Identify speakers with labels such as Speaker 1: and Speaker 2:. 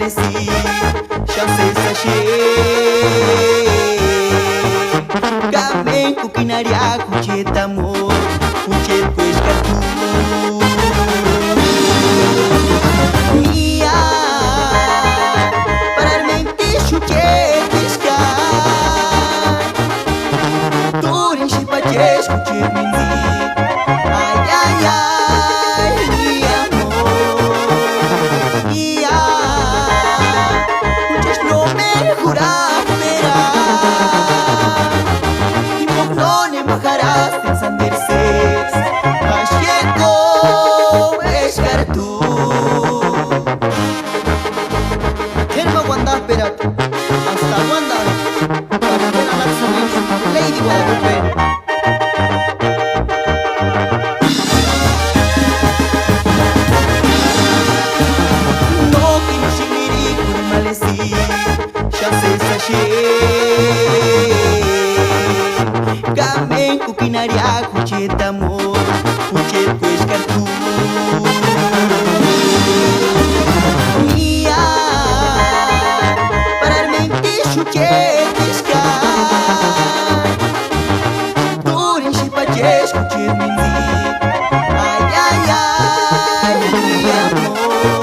Speaker 1: malesi Chance sashe Kamen kukinaria kuchet amor Kuchet kueshkatu Mia Pararmente shuchet ishkan Turin shipachesh kuchet minzi Ay ay ay mi amor Mia Kuchesh no me juras verás Y mognonem bajarás en sanderses Asheko eskartu Herma Wanda esperat Hasta Wanda Capitana Laxamesh Lady Guadalupe No kino shingiri kurmalesi Chance sashe Kamen kukinaria kuchet amor Kuchet kueshkartu Mia Pararmente shuchet ishkan Turin shipachesh kuchet minzi Ay ay ay mi amor